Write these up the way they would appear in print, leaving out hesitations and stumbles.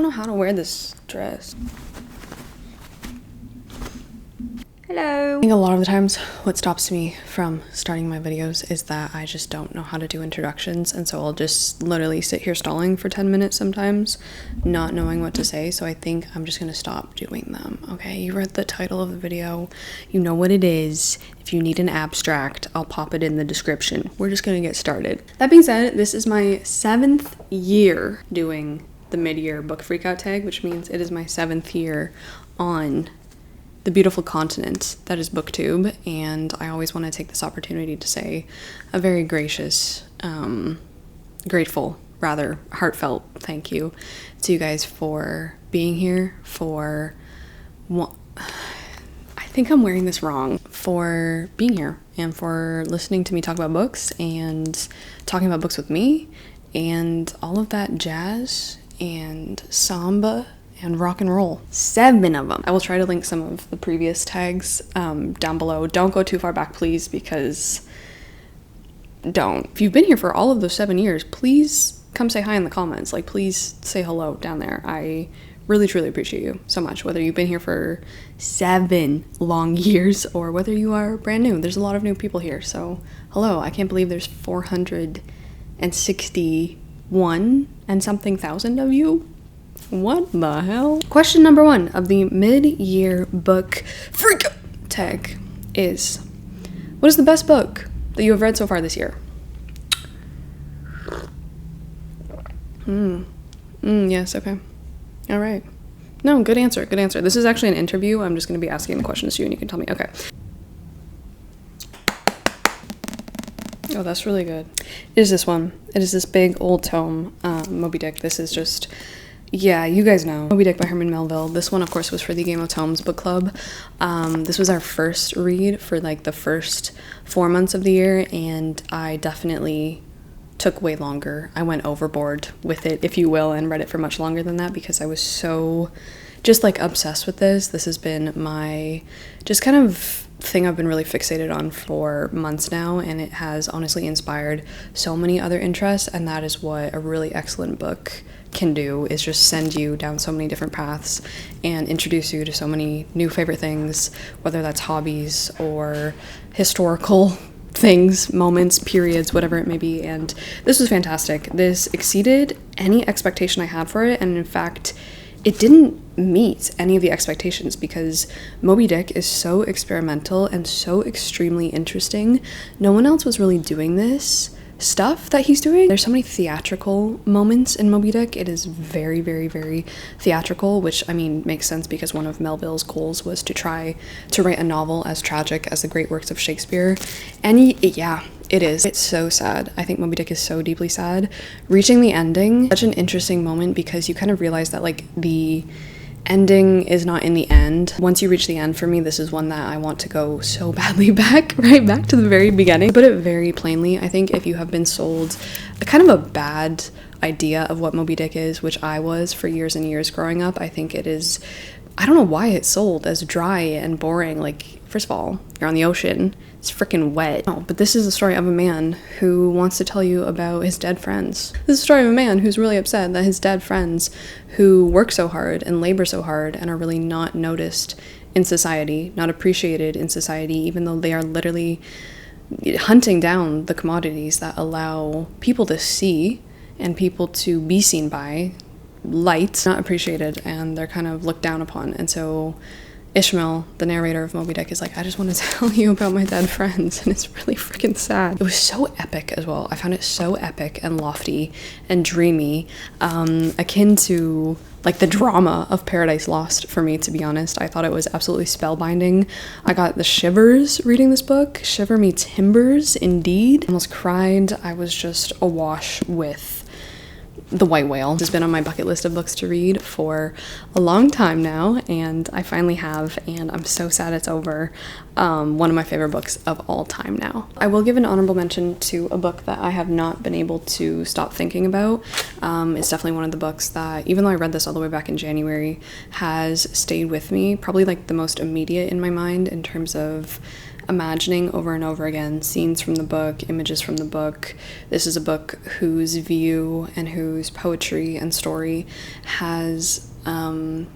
don't know how to wear this dress. Hello. I think a lot of the times what stops me from starting my videos is that I just don't know how to do introductions, and so I'll just literally sit here stalling for 10 minutes sometimes, not knowing what to say. So I think I'm just gonna stop doing them. Okay, you read the title of the video, you know what it is. If you need an abstract, I'll pop it in the description. We're just gonna get started. That being said, this is my 7th year doing the mid-year book freakout tag, which means it is my 7th year on the beautiful continent that is booktube, and I always want to take this opportunity to say a very gracious, grateful, rather heartfelt thank you to you guys for being here, for I think I'm wearing this wrong, for being here and for listening to me talk about books and talking about books with me and all of that jazz and samba and rock and roll. 7 of them. I will try to link some of the previous tags down below. Don't go too far back, please, because don't. If you've been here for all of those 7 years, please come say hi in the comments. Like, please say hello down there. I really, truly appreciate you so much, whether you've been here for 7 long years or whether you are brand new. There's a lot of new people here, so hello. I can't believe there's 461 and something thousand of you. What the hell? Question number 1 of the mid-year book freak tag is, what is the best book that you have read so far this year? Yes, okay. All right. No, good answer, good answer. This is actually an interview. I'm just going to be asking the questions to you and you can tell me. Okay. Oh, that's really good. It is this one. It is this big old tome, Moby Dick. This is just... yeah, you guys know. Moby Dick by Herman Melville. This one, of course, was for the Game of Tomes book club. This was our first read for like the first 4 months of the year, and I definitely took way longer. I went overboard with it, if you will, and read it for much longer than that because I was so just like obsessed with this. This has been my just kind of thing I've been really fixated on for months now, and it has honestly inspired so many other interests, and that is what a really excellent book can do, is just send you down so many different paths and introduce you to so many new favorite things, whether that's hobbies or historical things, moments, periods, whatever it may be. And this was fantastic. This exceeded any expectation I had for it, and in fact it didn't meet any of the expectations because Moby Dick is so experimental and so extremely interesting. No one else was really doing this stuff that he's doing. There's so many theatrical moments in Moby Dick. It is very, very, very theatrical, which I mean makes sense because one of Melville's goals was to try to write a novel as tragic as the great works of Shakespeare. And yeah, it is. It's so sad. I think Moby Dick is so deeply sad. Reaching the ending, such an interesting moment because you kind of realize that like the ending is not in the end. Once you reach the end, for me, this is one that I want to go so badly back, right back to the very beginning. To put it very plainly, I think if you have been sold a kind of a bad idea of what Moby Dick is, which I was for years and years growing up, I think it is, I don't know why it's sold as dry and boring. Like, first of all, you're on the ocean. It's freaking wet. Oh, but this is the story of a man who wants to tell you about his dead friends. This is the story of a man who's really upset that his dead friends who work so hard and labor so hard and are really not noticed in society, not appreciated in society, even though they are literally hunting down the commodities that allow people to see and people to be seen by, light, not appreciated, and they're kind of looked down upon. And so Ishmael, the narrator of Moby Dick, is like, I just want to tell you about my dead friends, and it's really freaking sad. It was so epic as well. I found it so epic and lofty and dreamy, akin to like the drama of Paradise Lost for me, to be honest. I thought it was absolutely spellbinding. I got the shivers reading this book. Shiver me timbers, indeed. I almost cried. I was just awash with The White Whale. It's been on my bucket list of books to read for a long time now, and I finally have, and I'm so sad it's over. One of my favorite books of all time now. I will give an honorable mention to a book that I have not been able to stop thinking about. It's definitely one of the books that, even though I read this all the way back in January, has stayed with me, probably like the most immediate in my mind in terms of imagining over and over again scenes from the book, images from the book. This is a book whose view and whose poetry and story has given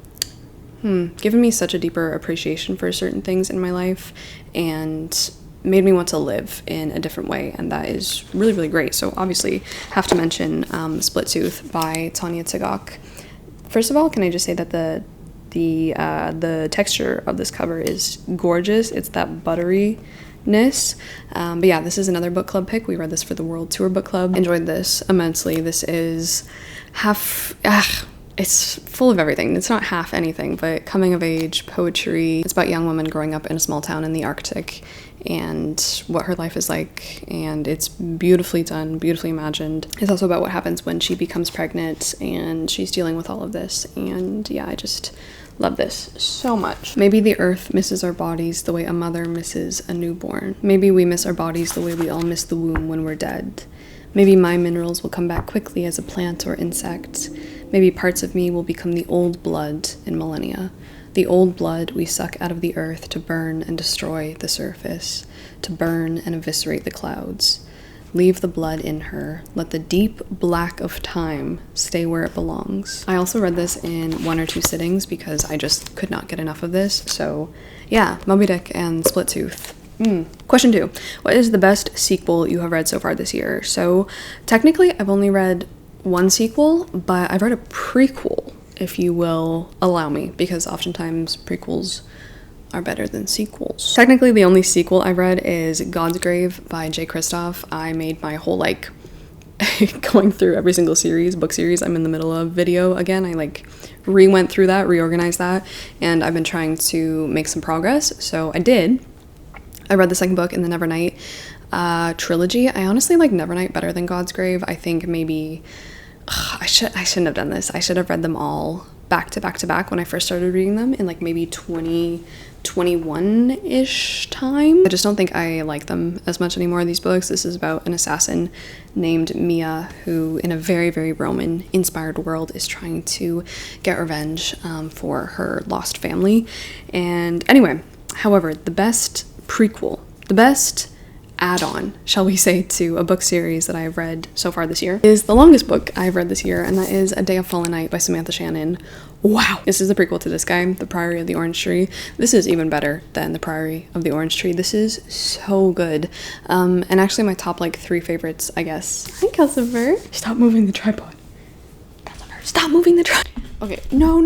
me such a deeper appreciation for certain things in my life and made me want to live in a different way, and that is really, really great. So obviously have to mention Split Tooth by Tanya tagaq. First of all, can I just say that the texture of this cover is gorgeous. It's that butteriness. But yeah, this is another book club pick. We read this for the World Tour Book Club. Enjoyed this immensely. This is it's full of everything. It's not half anything, but coming of age, poetry. It's about young women growing up in a small town in the Arctic and what her life is like, and it's beautifully done, beautifully imagined. It's also about what happens when she becomes pregnant and she's dealing with all of this, and yeah, I just love this so much. Maybe the earth misses our bodies the way a mother misses a newborn. Maybe we miss our bodies the way we all miss the womb when we're dead. Maybe my minerals will come back quickly as a plant or insect. Maybe parts of me will become the old blood in millennia. The old blood we suck out of the earth to burn and destroy the surface, to burn and eviscerate the clouds. Leave the blood in her. Let the deep black of time stay where it belongs. I also read this in 1 or 2 sittings because I just could not get enough of this. So yeah, Moby Dick and Split Tooth. Question 2. What is the best sequel you have read so far this year? So technically I've only read 1 sequel, but I've read a prequel, if you will allow me, because oftentimes prequels are better than sequels. Technically the only sequel I've read is God's Grave by J. Kristoff. I made my whole going through every single book series I'm in the middle of video again. I re-went through that, reorganized that, and I've been trying to make some progress. So I did. I read the second book in the Nevernight trilogy. I honestly like Nevernight better than God's Grave. I think maybe I shouldn't have done this. I should have read them all back to back to back when I first started reading them in maybe 2021-ish time. I just don't think I like them as much anymore, these books. This is about an assassin named Mia who, in a very, very Roman-inspired world, is trying to get revenge for her lost family. And anyway, however, the best prequel, the best add-on, shall we say, to a book series that I have read so far this year is the longest book I've read this year, and that is A Day of Fallen Night by Samantha Shannon. Wow! This is the prequel to this guy, The Priory of the Orange Tree. This is even better than The Priory of the Orange Tree. This is so good. And actually my top 3 favorites, I guess. Hi, Calcifer. Stop moving the tripod. Calcifer, stop moving the tripod. Okay, no.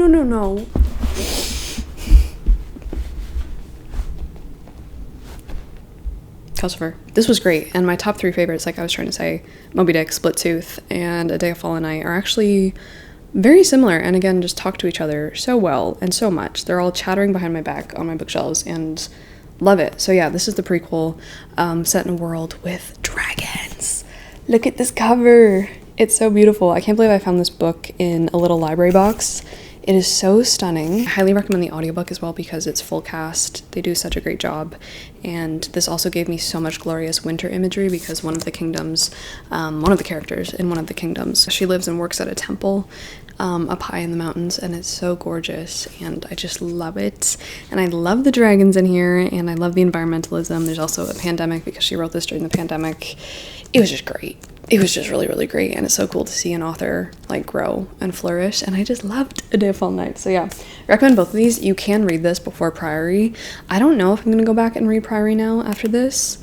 Calcifer. This was great, and my top 3 favorites, like I was trying to say, Moby Dick, Split Tooth, and A Day of Fallen Night, are actually very similar, and again, just talk to each other so well and so much. They're all chattering behind my back on my bookshelves, and love it. So yeah, this is the prequel, set in a world with dragons. Look at this cover. It's so beautiful. I can't believe I found this book in a little library box. It is so stunning. I highly recommend the audiobook as well because it's full cast. They do such a great job. And this also gave me so much glorious winter imagery because one of the kingdoms, one of the characters in one of the kingdoms, she lives and works at a temple up high in the mountains, and it's so gorgeous, and I just love it. And I love the dragons in here, and I love the environmentalism. There's also a pandemic because she wrote this during the pandemic. It was just great. It was just really, really great, and it's so cool to see an author grow and flourish, and I just loved A Day of Fallen Night. So yeah, recommend both of these. You can read this before Priory. I don't know if I'm gonna go back and read Priory now after this.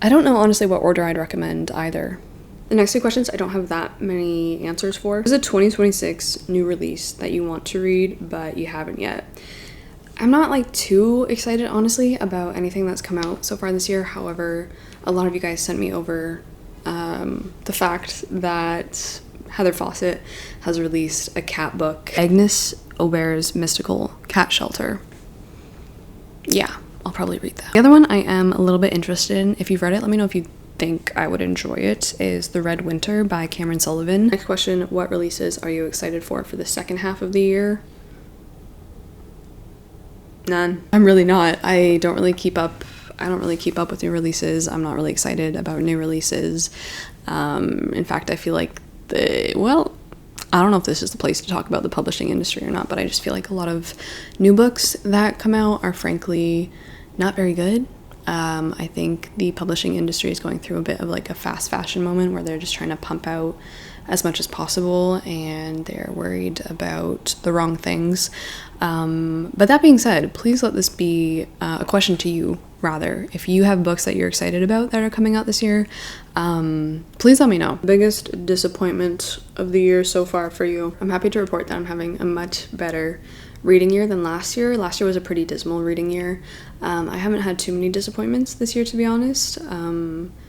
I don't know honestly what order I'd recommend either. The next 2 questions I don't have that many answers for. There's a 2026 new release that you want to read but you haven't yet. I'm not too excited honestly about anything that's come out so far this year. However, a lot of you guys sent me over the fact that Heather Fawcett has released a cat book, Agnes Aubert's Mystical Cat Shelter. Yeah, I'll probably read that. The other one I am a little bit interested in. If you've read it, let me know if you think I would enjoy it, is The Red Winter by Cameron Sullivan. Next question, what releases are you excited for the second half of the year? None. I'm really not. I don't really keep up with new releases. I'm not really excited about new releases. In fact, I feel like I don't know if this is the place to talk about the publishing industry or not, but I just feel like a lot of new books that come out are frankly not very good. I think the publishing industry is going through a bit of like a fast fashion moment where they're just trying to pump out as much as possible, and they're worried about the wrong things. But that being said, please let this be a question to you, rather. If you have books that you're excited about that are coming out this year, please let me know. Biggest disappointment of the year so far for you? I'm happy to report that I'm having a much better reading year than last year. Last year was a pretty dismal reading year. I haven't had too many disappointments this year, to be honest.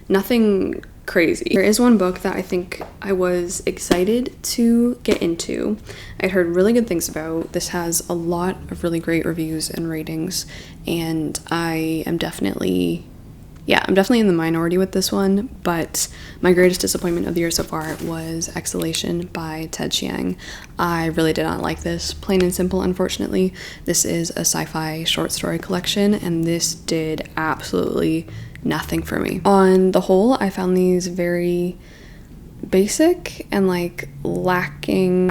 Nothing crazy. There is one book that I think I was excited to get into. I'd heard really good things about. This has a lot of really great reviews and ratings, and I am definitely in the minority with this one, but my greatest disappointment of the year so far was Exhalation by Ted Chiang. I really did not like this, plain and simple, unfortunately. This is a sci-fi short story collection, and this did absolutely nothing for me. On the whole, I found these very basic and like lacking.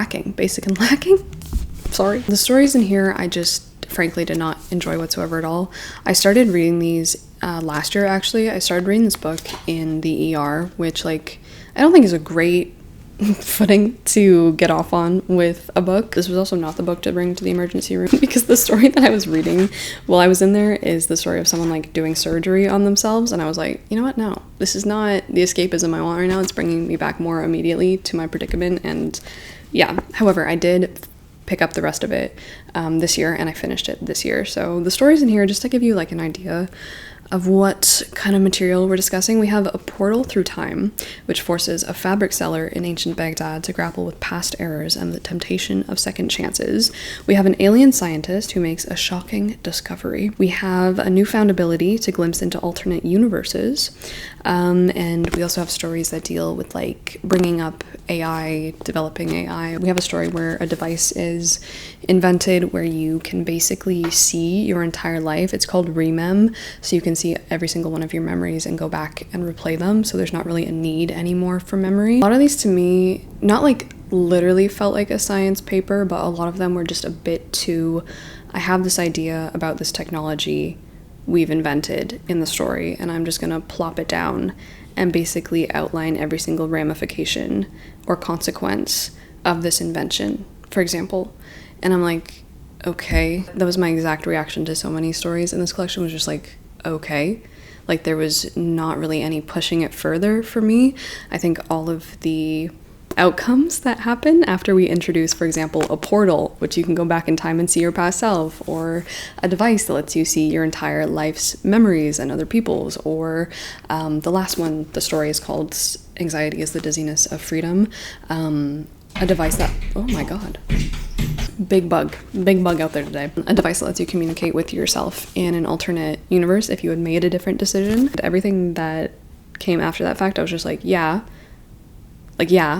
Sorry. The stories in here I just frankly did not enjoy whatsoever at all. I started reading these last year, actually. I started reading this book in the ER, which like I don't think is a great footing to get off on with a book. This was also not the book to bring to the emergency room, because the story that I was reading while I was in there is the story of someone like doing surgery on themselves, and I was like, you know what, no, this is not the escapism I want right now. It's bringing me back more immediately to my predicament. And yeah, however, I did pick up the rest of it this year, and I finished it this year. So the stories in here, just to give you like an idea of what kind of material we're discussing, we have a portal through time, which forces a fabric seller in ancient Baghdad to grapple with past errors and the temptation of second chances. We have an alien scientist who makes a shocking discovery. We have a newfound ability to glimpse into alternate universes. And we also have stories that deal with like bringing up AI, developing AI. We have a story where a device is invented where you can basically see your entire life. It's called Remem, so you can see every single one of your memories and go back and replay them, so there's not really a need anymore for memory. A lot of these to me, not like literally felt like a science paper, but a lot of them were just a bit too, I have this idea about this technology we've invented in the story, and I'm just gonna plop it down and basically outline every single ramification or consequence of this invention, for example. And I'm like, okay. That was my exact reaction to so many stories in this collection, was just like, okay. Like there was not really any pushing it further for me. I think all of the outcomes that happen after we introduce, for example, a portal, which you can go back in time and see your past self, or a device that lets you see your entire life's memories and other people's, or the last one, the story is called Anxiety is the Dizziness of Freedom. A device that, oh my god, big bug out there today. A device that lets you communicate with yourself in an alternate universe if you had made a different decision. Everything that came after that fact, I was just like, yeah.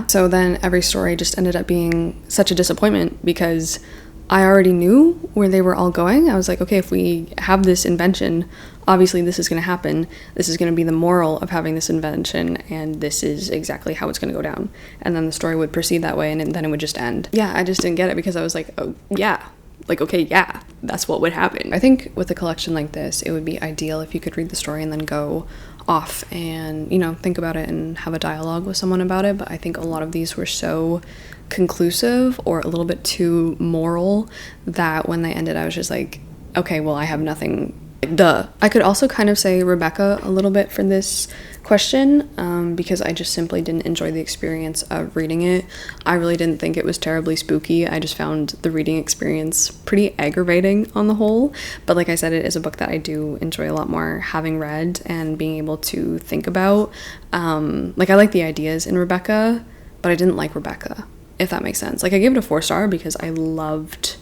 So then every story just ended up being such a disappointment, because I already knew where they were all going. I was like, okay, if we have this invention, obviously this is going to happen. This is going to be the moral of having this invention, and this is exactly how it's going to go down. And then the story would proceed that way, and then it would just end. Yeah, I just didn't get it, because I was like, oh, yeah. Like, okay, yeah, that's what would happen. I think with a collection like this, it would be ideal if you could read the story and then go off and, you know, think about it and have a dialogue with someone about it. But I think a lot of these were so conclusive or a little bit too moral that when they ended, I was just like, okay, well, I have nothing. Duh. I could also kind of say Rebecca a little bit for this question, because I just simply didn't enjoy the experience of reading it. I really didn't think it was terribly spooky. I just found the reading experience pretty aggravating on the whole. But like I said, it is a book that I do enjoy a lot more having read and being able to think about. Like I like the ideas in Rebecca, but I didn't like Rebecca, if that makes sense. Like I gave it a 4-star because I loved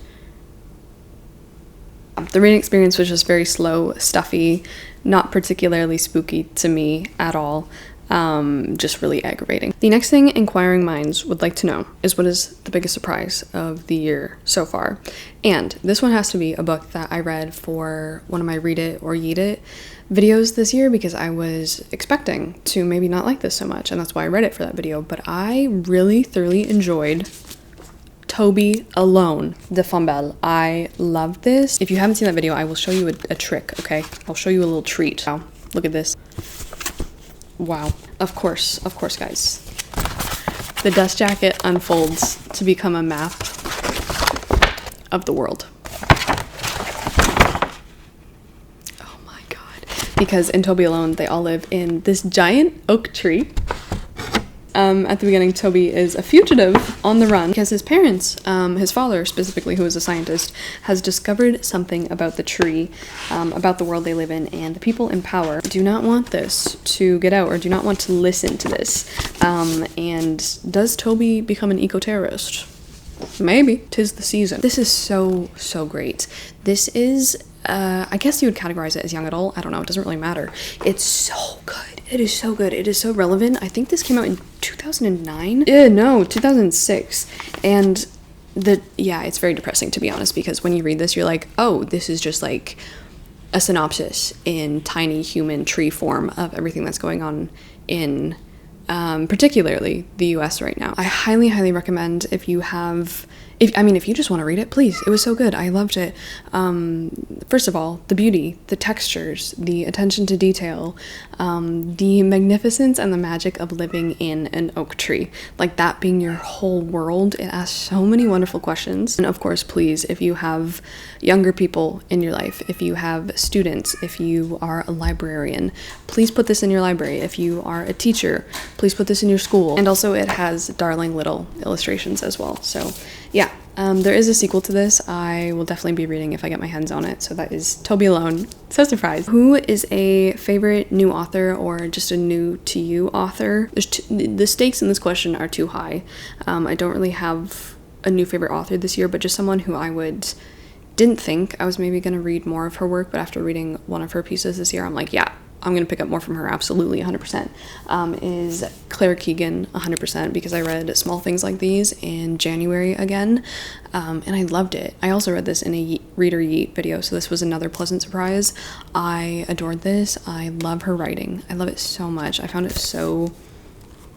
the reading experience. Was just very slow, stuffy, not particularly spooky to me at all, just really aggravating. The next thing inquiring minds would like to know is, what is the biggest surprise of the year so far? And this one has to be a book that I read for one of my Read It or Yeet It videos this year, because I was expecting to maybe not like this so much, and that's why I read it for that video. But I really thoroughly enjoyed Toby alone, the fombelle. I love this. If you haven't seen that video, I will show you a trick, okay? I'll show you a little treat. Wow, look at this. Wow. Of course, guys. The dust jacket unfolds to become a map of the world. Oh my god. Because in Toby alone, they all live in this giant oak tree. At the beginning, Toby is a fugitive on the run because his parents, his father specifically, who is a scientist, has discovered something about the tree, about the world they live in, and the people in power do not want this to get out or do not want to listen to this. And does Toby become an eco-terrorist? Maybe. 'Tis the season. This is so great. This is, I guess you would categorize it as young adult. I don't know. It doesn't really matter. It's so good. It is so good. It is so relevant. I think this came out in 2009. No, 2006. And it's very depressing, to be honest, because when you read this, you're like, oh, this is just like a synopsis in tiny human tree form of everything that's going on in particularly the US right now. I highly recommend if you just want to read it, please. It was so good. I loved it. First of all, the beauty, the textures, the attention to detail, the magnificence and the magic of living in an oak tree. Like that being your whole world. It asks so many wonderful questions. And of course, please, if you have younger people in your life, if you have students, if you are a librarian, please put this in your library. If you are a teacher, please put this in your school. And also it has darling little illustrations as well. So yeah, there is a sequel to this. I will definitely be reading if I get my hands on it. So that is Toby Alone. So surprised. Who is a favorite new author or just a new to you author? The stakes in this question are too high. I don't really have a new favorite author this year, but just someone who didn't think I was maybe going to read more of her work, but after reading one of her pieces this year, I'm like, yeah, I'm going to pick up more from her, absolutely, 100%, is Claire Keegan, 100%, because I read Small Things Like These in January again, and I loved it. I also read this in a Reader Yeet video, so this was another pleasant surprise. I adored this. I love her writing. I love it so much. I found it so,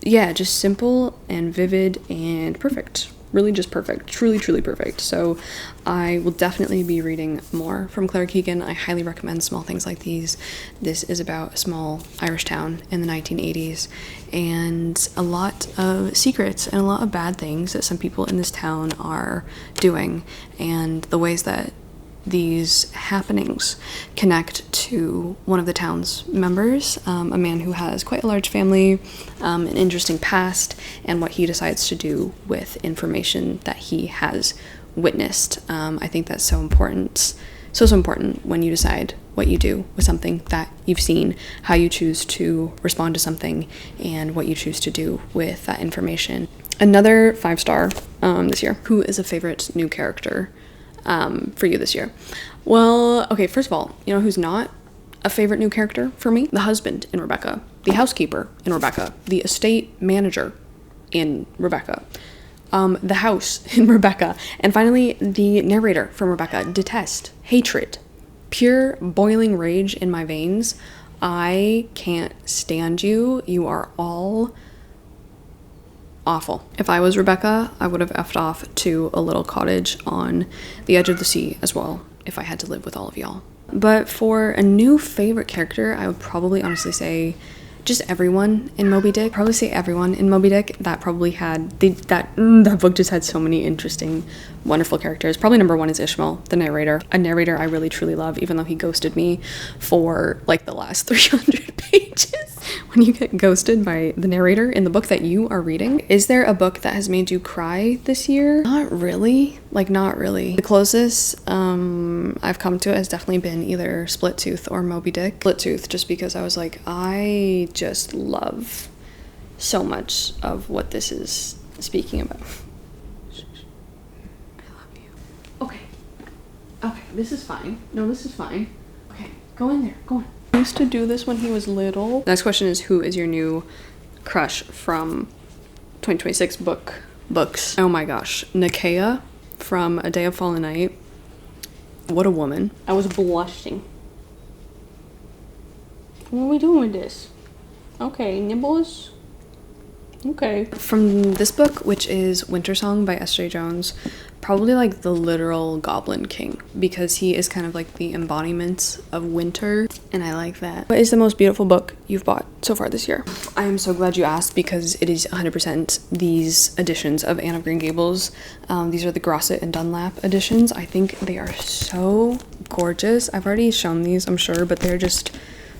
just simple and vivid and perfect. Really just perfect. Truly perfect. So I will definitely be reading more from Claire Keegan. I highly recommend Small Things Like These. This is about a small Irish town in the 1980s and a lot of secrets and a lot of bad things that some people in this town are doing, and the ways that these happenings connect to one of the town's members, a man who has quite a large family, an interesting past, and what he decides to do with information that he has witnessed. I think that's so important. So important when you decide what you do with something that you've seen, how you choose to respond to something, and what you choose to do with that information. Another 5-star this year. Who is a favorite new character for you this year? Well, okay, first of all, you know who's not a favorite new character for me? The husband in Rebecca, the housekeeper in Rebecca, the estate manager in Rebecca, the house in Rebecca, and finally the narrator from Rebecca. Detest, hatred, pure boiling rage in my veins. I can't stand you. You are all awful. If I was Rebecca, I would have effed off to a little cottage on the edge of the sea as well, if I had to live with all of y'all. But for a new favorite character, I would probably honestly say just everyone in Moby Dick. Probably say everyone in Moby Dick. That probably had that book just had so many interesting, wonderful characters. Probably number one is Ishmael, the narrator. A narrator I really truly love, even though he ghosted me for like the last 300 pages. When you get ghosted by the narrator in the book that you are reading. Is there a book that has made you cry this year? Not really. Like, not really. The closest I've come to it has definitely been either Split Tooth or Moby Dick. Split Tooth, just because I was like, I just love so much of what this is speaking about. I love you. Okay, this is fine. No, this is fine. Okay, go in there, go on. I used to do this when he was little. Next question is, who is your new crush from 2026 books? Oh my gosh, Nakia from A Day of Fallen Night. What a woman. I was blushing. What are we doing with this? Okay, nibbles. Okay. From this book, which is Winter Song by S.J. Jones, probably like the literal Goblin King, because he is kind of like the embodiment of winter, and I like that. What is the most beautiful book you've bought so far this year? I am so glad you asked, because it is 100% these editions of Anne of Green Gables. These are the Grosset and Dunlap editions. I think they are so gorgeous. I've already shown these, I'm sure, but they're just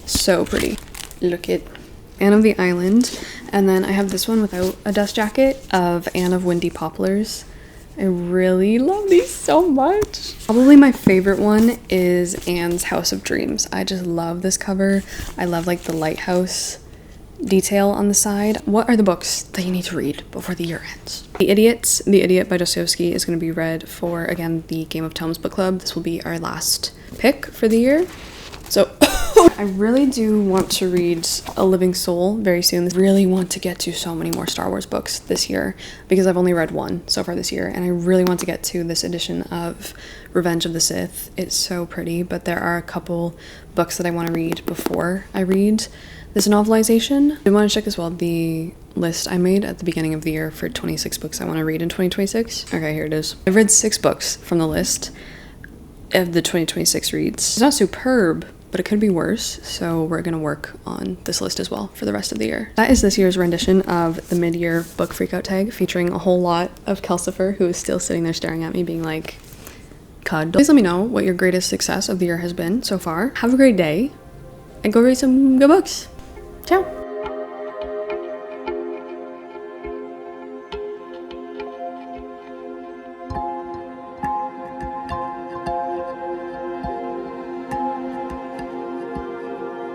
so pretty. Look at Anne of the Island, and then I have this one without a dust jacket of Anne of Windy Poplars. I really love these so much. Probably my favorite one is Anne's House of Dreams. I just love this cover. I love like the lighthouse detail on the side. What are the books that you need to read before the year ends? The Idiot by Dostoyevsky is going to be read for, again, the Game of Tomes book club. This will be our last pick for the year. So I really do want to read A Living Soul very soon. I really want to get to so many more Star Wars books this year, because I've only read one so far this year, and I really want to get to this edition of Revenge of the Sith. It's so pretty, but there are a couple books that I want to read before I read this novelization. I want to check as well the list I made at the beginning of the year for 26 books I want to read in 2026. Okay, here it is. I've read 6 books from the list of the 2026 reads. It's not superb, but it could be worse, so we're gonna work on this list as well for the rest of the year. That is this year's rendition of the mid-year book freakout tag, featuring a whole lot of Kelsifer, who is still sitting there staring at me being like, cuddle. Please let me know what your greatest success of the year has been so far. Have a great day, and go read some good books. Ciao.